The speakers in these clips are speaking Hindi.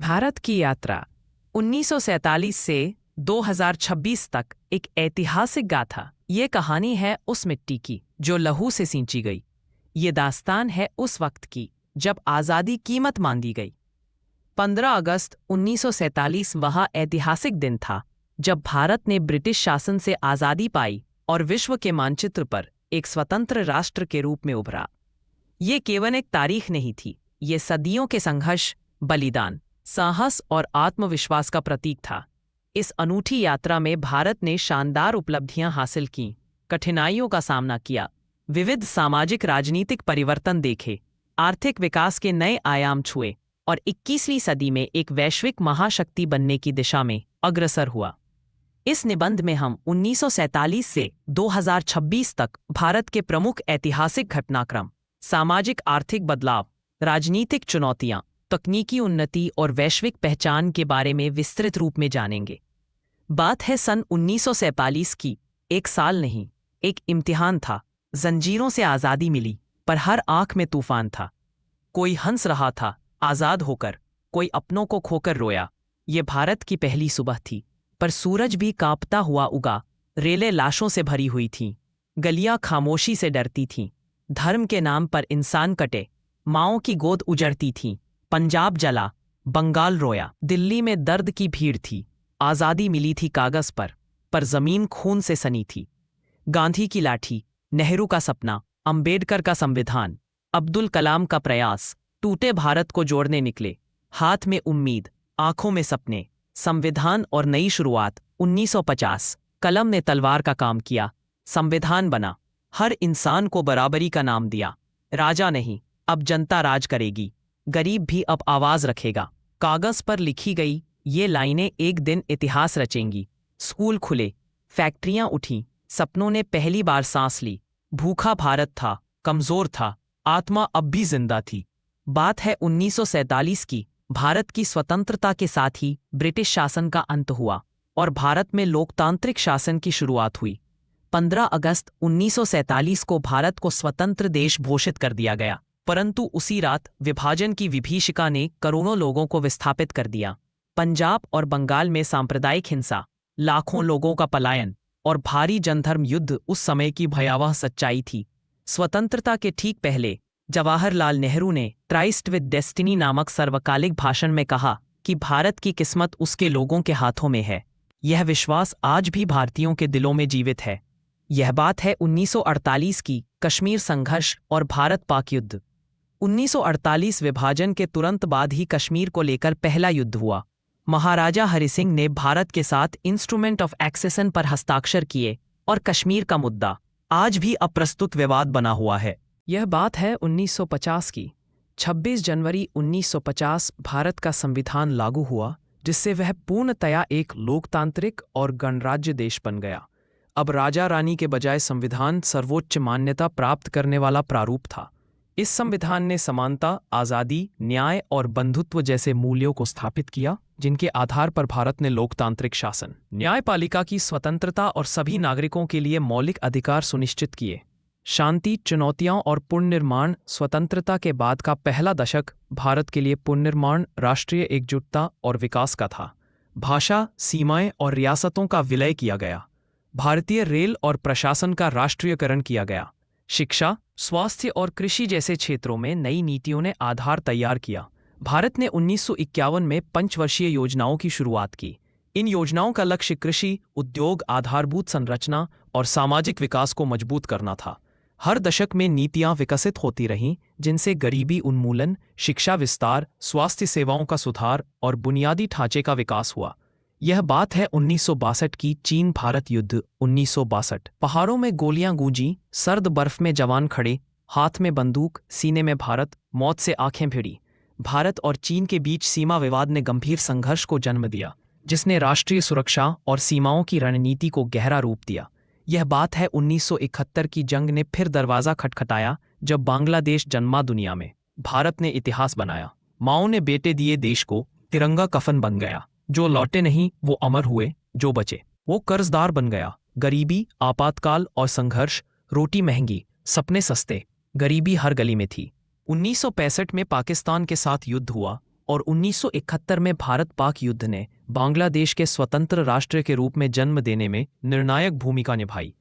भारत की यात्रा 1947 से 2026 तक एक ऐतिहासिक गाथा। ये कहानी है उस मिट्टी की जो लहू से सींची गई। ये दास्तान है उस वक्त की जब आज़ादी कीमत मांगी गई। 15 अगस्त 1947 वह ऐतिहासिक दिन था जब भारत ने ब्रिटिश शासन से आज़ादी पाई और विश्व के मानचित्र पर एक स्वतंत्र राष्ट्र के रूप में उभरा। ये केवल एक तारीख नहीं थी, ये सदियों के संघर्ष, बलिदान, साहस और आत्मविश्वास का प्रतीक था। इस अनूठी यात्रा में भारत ने शानदार उपलब्धियां हासिल कीं, कठिनाइयों का सामना किया, विविध सामाजिक राजनीतिक परिवर्तन देखे, आर्थिक विकास के नए आयाम छुए और 21वीं सदी में एक वैश्विक महाशक्ति बनने की दिशा में अग्रसर हुआ। इस निबंध में हम 1947 से 2026 तक भारत के प्रमुख ऐतिहासिक घटनाक्रम, सामाजिक आर्थिक बदलाव, राजनीतिक चुनौतियां, तकनीकी उन्नति और वैश्विक पहचान के बारे में विस्तृत रूप में जानेंगे। बात है सन 1947 की। एक साल नहीं, एक इम्तिहान था। जंजीरों से आज़ादी मिली, पर हर आंख में तूफान था। कोई हंस रहा था आज़ाद होकर, कोई अपनों को खोकर रोया। ये भारत की पहली सुबह थी, पर सूरज भी कांपता हुआ उगा। रेलें लाशों से भरी हुई थीं, गलियां खामोशी से डरती थीं। धर्म के नाम पर इंसान कटे, माओं की गोद उजड़ती थीं। पंजाब जला, बंगाल रोया, दिल्ली में दर्द की भीड़ थी। आज़ादी मिली थी कागज पर जमीन खून से सनी थी। गांधी की लाठी, नेहरू का सपना, अंबेडकर का संविधान, अब्दुल कलाम का प्रयास टूटे भारत को जोड़ने निकले। हाथ में उम्मीद, आंखों में सपने, संविधान और नई शुरुआत। 1950 कलम ने तलवार का काम किया, संविधान बना, हर इंसान को बराबरी का नाम दिया। राजा नहीं, अब जनता राज करेगी, गरीब भी अब आवाज रखेगा। कागज पर लिखी गई ये लाइनें एक दिन इतिहास रचेंगी। स्कूल खुले, फैक्ट्रियां उठीं, सपनों ने पहली बार सांस ली। भूखा भारत था, कमजोर था, आत्मा अब भी जिंदा थी। बात है 1947 की। भारत की स्वतंत्रता के साथ ही ब्रिटिश शासन का अंत हुआ और भारत में लोकतांत्रिक शासन की शुरुआत हुई। 15 अगस्त 1947 को भारत को स्वतंत्र देश घोषित कर दिया गया, परंतु उसी रात विभाजन की विभीषिका ने करोड़ों लोगों को विस्थापित कर दिया। पंजाब और बंगाल में सांप्रदायिक हिंसा, लाखों लोगों का पलायन और भारी जनधर्म युद्ध उस समय की भयावह सच्चाई थी। स्वतंत्रता के ठीक पहले जवाहरलाल नेहरू ने ट्राइस्ट विद डेस्टिनी नामक सर्वकालिक भाषण में कहा कि भारत की किस्मत उसके लोगों के हाथों में है। यह विश्वास आज भी भारतीयों के दिलों में जीवित है। यह बात है 1948 की, कश्मीर संघर्ष और भारत पाक युद्ध। 1948 विभाजन के तुरंत बाद ही कश्मीर को लेकर पहला युद्ध हुआ। महाराजा हरि सिंह ने भारत के साथ इंस्ट्रूमेंट ऑफ एक्सेशन पर हस्ताक्षर किए और कश्मीर का मुद्दा आज भी अप्रस्तुत विवाद बना हुआ है। यह बात है 1950 की। 26 जनवरी 1950 भारत का संविधान लागू हुआ, जिससे वह पूर्णतया एक लोकतांत्रिक और गणराज्य देश बन गया। अब राजा रानी के बजाय संविधान सर्वोच्च मान्यता प्राप्त करने वाला प्रारूप था। इस संविधान ने समानता, आज़ादी, न्याय और बंधुत्व जैसे मूल्यों को स्थापित किया, जिनके आधार पर भारत ने लोकतांत्रिक शासन, न्यायपालिका की स्वतंत्रता और सभी नागरिकों के लिए मौलिक अधिकार सुनिश्चित किए। शांति, चुनौतियां और पुनर्निर्माण। स्वतंत्रता के बाद का पहला दशक भारत के लिए पुनर्निर्माण, राष्ट्रीय एकजुटता और विकास का था। भाषा, सीमाएं और रियासतों का विलय किया गया। भारतीय रेल और प्रशासन का राष्ट्रीयकरण किया गया। शिक्षा, स्वास्थ्य और कृषि जैसे क्षेत्रों में नई नीतियों ने आधार तैयार किया। भारत ने 1951 में पंचवर्षीय योजनाओं की शुरुआत की। इन योजनाओं का लक्ष्य कृषि, उद्योग, आधारभूत संरचना और सामाजिक विकास को मजबूत करना था। हर दशक में नीतियां विकसित होती रहीं, जिनसे गरीबी उन्मूलन, शिक्षा विस्तार, स्वास्थ्य सेवाओं का सुधार और बुनियादी ढांचे का विकास हुआ। यह बात है 1962 की। चीन भारत युद्ध 1962। पहाड़ों में गोलियां गूंजी, सर्द बर्फ में जवान खड़े, हाथ में बंदूक, सीने में भारत, मौत से आंखें भिड़ी। भारत और चीन के बीच सीमा विवाद ने गंभीर संघर्ष को जन्म दिया, जिसने राष्ट्रीय सुरक्षा और सीमाओं की रणनीति को गहरा रूप दिया। यह बात है 1971 की। जंग ने फिर दरवाज़ा खटखटाया, जब बांग्लादेश जन्मा दुनिया में। भारत ने इतिहास बनाया। माओ ने बेटे दिए देश को, तिरंगा कफन बन गया। जो लौटे नहीं वो अमर हुए, जो बचे वो कर्जदार बन गया। गरीबी, आपातकाल और संघर्ष। रोटी महंगी, सपने सस्ते, गरीबी हर गली में थी। 1965 में पाकिस्तान के साथ युद्ध हुआ और 1971 में भारत पाक युद्ध ने बांग्लादेश के स्वतंत्र राष्ट्र के रूप में जन्म देने में निर्णायक भूमिका निभाई।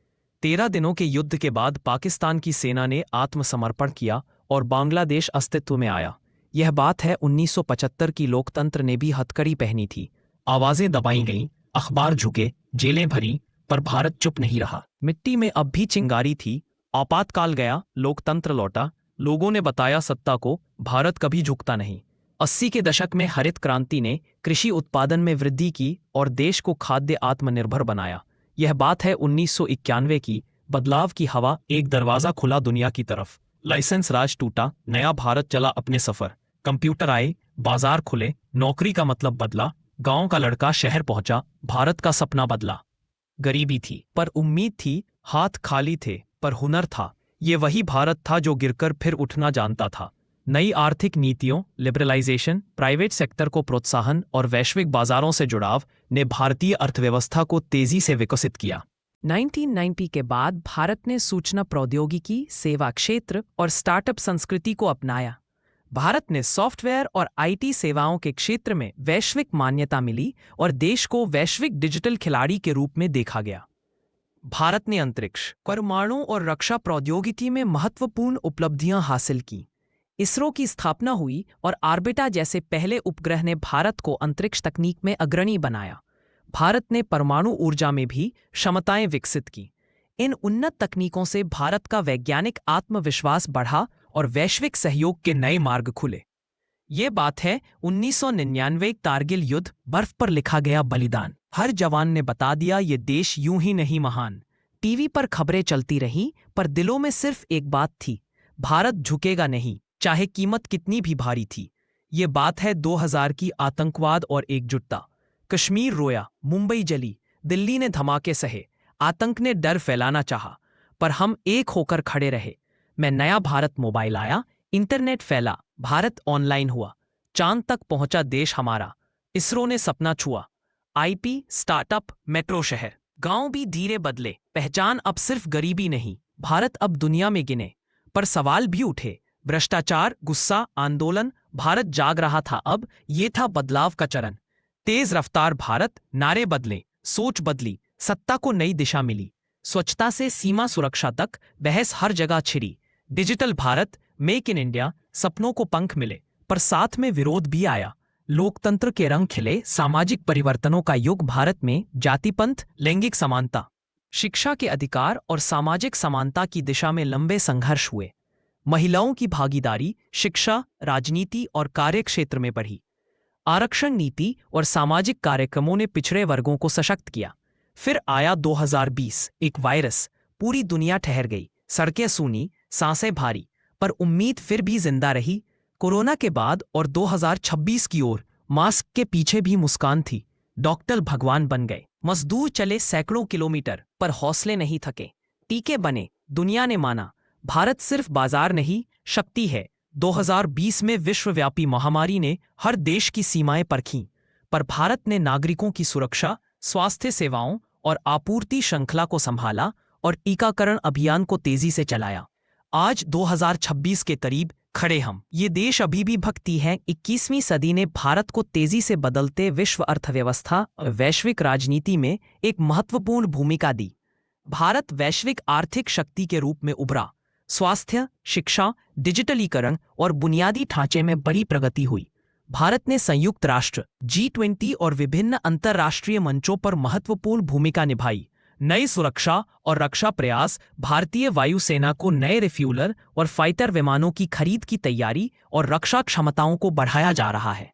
13 दिनों के युद्ध के बाद पाकिस्तान की सेना ने आत्मसमर्पण किया और बांग्लादेश अस्तित्व में आया। यह बात है 1975 की। लोकतंत्र ने भी हथकड़ी पहनी थी, आवाजें दबाई गईं, अखबार झुके, जेलें भरी, पर भारत चुप नहीं रहा। मिट्टी में अब भी चिंगारी थी। आपातकाल गया, लोकतंत्र लौटा। लोगों ने बताया सत्ता को, भारत कभी झुकता नहीं। 80 के दशक में हरित क्रांति ने कृषि उत्पादन में वृद्धि की और देश को खाद्य आत्मनिर्भर बनाया। यह बात है 1991 की। बदलाव की हवा, एक दरवाजा खुला दुनिया की तरफ। लाइसेंस राज टूटा, नया भारत चला अपने सफर। कंप्यूटर आए, बाजार खुले, नौकरी का मतलब बदला। गांव का लड़का शहर पहुंचा, भारत का सपना बदला। गरीबी थी पर उम्मीद थी, हाथ खाली थे पर हुनर था। ये वही भारत था जो गिरकर फिर उठना जानता था। नई आर्थिक नीतियों, लिबरलाइजेशन, प्राइवेट सेक्टर को प्रोत्साहन और वैश्विक बाजारों से जुड़ाव ने भारतीय अर्थव्यवस्था को तेजी से विकसित किया। 1990 के बाद भारत ने सूचना प्रौद्योगिकी, सेवा क्षेत्र और स्टार्टअप संस्कृति को अपनाया। भारत ने सॉफ्टवेयर और आईटी सेवाओं के क्षेत्र में वैश्विक मान्यता मिली और देश को वैश्विक डिजिटल खिलाड़ी के रूप में देखा गया। भारत ने अंतरिक्ष, परमाणु और रक्षा प्रौद्योगिकी में महत्वपूर्ण उपलब्धियां हासिल की। इसरो की स्थापना हुई और ऑर्बिटा जैसे पहले उपग्रह ने भारत को अंतरिक्ष तकनीक में अग्रणी बनाया। भारत ने परमाणु ऊर्जा में भी क्षमताएं विकसित की। इन उन्नत तकनीकों से भारत का वैज्ञानिक आत्मविश्वास बढ़ा और वैश्विक सहयोग के नए मार्ग खुले। ये बात है 1999 कारगिल युद्ध, बर्फ पर लिखा गया बलिदान। हर जवान ने बता दिया ये देश यूं ही नहीं महान। टीवी पर खबरें चलती रहीं, पर दिलों में सिर्फ एक बात थी, भारत झुकेगा नहीं, चाहे कीमत कितनी भी भारी थी। ये बात है 2000 की। आतंकवाद और एकजुटता। कश्मीर रोया, मुंबई जली, दिल्ली ने धमाके सहे, आतंक ने डर फैलाना चाहा, पर हम एक होकर खड़े रहे। मैं नया भारत मोबाइल आया, इंटरनेट फैला, भारत ऑनलाइन हुआ, चांद तक पहुंचा देश हमारा। इसरो ने सपना छुआ, आईपी, स्टार्टअप, मेट्रो शहर। गांव भी धीरे बदले, पहचान अब सिर्फ गरीबी नहीं, भारत अब दुनिया में गिने। पर सवाल भी उठे, भ्रष्टाचार, गुस्सा, आंदोलन। भारत जाग रहा था अब, ये था बदलाव का चरण। तेज रफ्तार भारत, नारे बदले, सोच बदली, सत्ता को नई दिशा मिली। स्वच्छता से सीमा सुरक्षा तक बहस हर जगह छिड़ी। Digital Bharat, make in India, सपनों को पंख मिले, पर साथ में विरोध भी आया। लोकतंत्र के रंग खिले, सामाजिक परिवर्तनों का युग। भारत में जातिपंथ, लैंगिक समानता, शिक्षा के अधिकार और सामाजिक समानता की दिशा में लंबे संघर्ष हुए। महिलाओं की भागीदारी शिक्षा, राजनीति और कार्यक्षेत्र में बढ़ी। आरक्षण नीति और सामाजिक कार्यक्रमों ने पिछड़े वर्गों को सशक्त किया। फिर आया 2020, एक वायरस, पूरी दुनिया ठहर गई, सड़कें सूनी, सांसें भारी, पर उम्मीद फिर भी जिंदा रही। कोरोना के बाद और 2026 की ओर, मास्क के पीछे भी मुस्कान थी। डॉक्टर भगवान बन गए, मजदूर चले सैकड़ों किलोमीटर, पर हौसले नहीं थके। टीके बने, दुनिया ने माना, भारत सिर्फ बाजार नहीं, शक्ति है। 2020 में विश्वव्यापी महामारी ने हर देश की सीमाएं परखीं, पर भारत ने नागरिकों की सुरक्षा, स्वास्थ्य सेवाओं और आपूर्ति श्रृंखला को संभाला और टीकाकरण अभियान को तेजी से चलाया। आज 2026 के करीब खड़े हम। ये देश अभी भी भक्ति है। 21वीं सदी ने भारत को तेजी से बदलते विश्व अर्थव्यवस्था और वैश्विक राजनीति में एक महत्वपूर्ण भूमिका दी। भारत वैश्विक आर्थिक शक्ति के रूप में उभरा। स्वास्थ्य, शिक्षा, डिजिटलीकरण और बुनियादी ढांचे में बड़ी प्रगति हुई। भारत ने संयुक्त राष्ट्र, G20 और विभिन्न अंतर्राष्ट्रीय मंचों पर महत्वपूर्ण भूमिका निभाई। नई सुरक्षा और रक्षा प्रयास, भारतीय वायुसेना को नए रिफ्यूलर और फाइटर विमानों की खरीद की तैयारी और रक्षा क्षमताओं को बढ़ाया जा रहा है।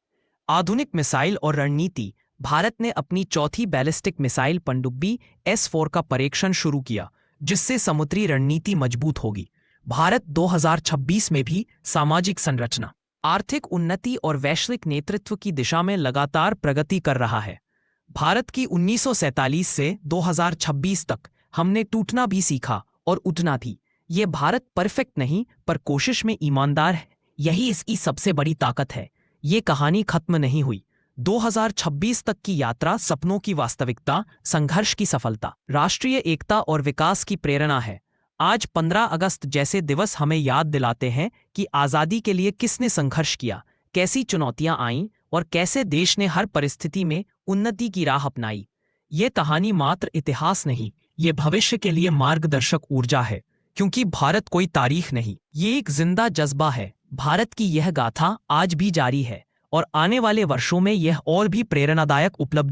आधुनिक मिसाइल और रणनीति, भारत ने अपनी चौथी बैलिस्टिक मिसाइल पनडुब्बी S-4 का परीक्षण शुरू किया, जिससे समुद्री रणनीति मजबूत होगी। भारत 2026 में भी सामाजिक संरचना, आर्थिक उन्नति और वैश्विक नेतृत्व की दिशा में लगातार प्रगति कर रहा है। भारत की 1947 से 2026 तक हमने टूटना भी सीखा और उठना भी। ये भारत परफेक्ट नहीं, पर कोशिश में ईमानदार है। यही इसकी सबसे बड़ी ताकत है। ये कहानी खत्म नहीं हुई। 2026 तक की यात्रा सपनों की वास्तविकता, संघर्ष की सफलता, राष्ट्रीय एकता और विकास की प्रेरणा है। आज 15 अगस्त जैसे दिवस हमें याद दिलाते हैं कि आज़ादी के लिए किसने संघर्ष किया, कैसी चुनौतियां आईं और कैसे देश ने हर परिस्थिति में उन्नति की राह अपनाई। ये कहानी मात्र इतिहास नहीं, ये भविष्य के लिए मार्गदर्शक ऊर्जा है, क्योंकि भारत कोई तारीख नहीं, ये एक जिंदा जज्बा है। भारत की यह गाथा आज भी जारी है और आने वाले वर्षों में यह और भी प्रेरणादायक उपलब्धि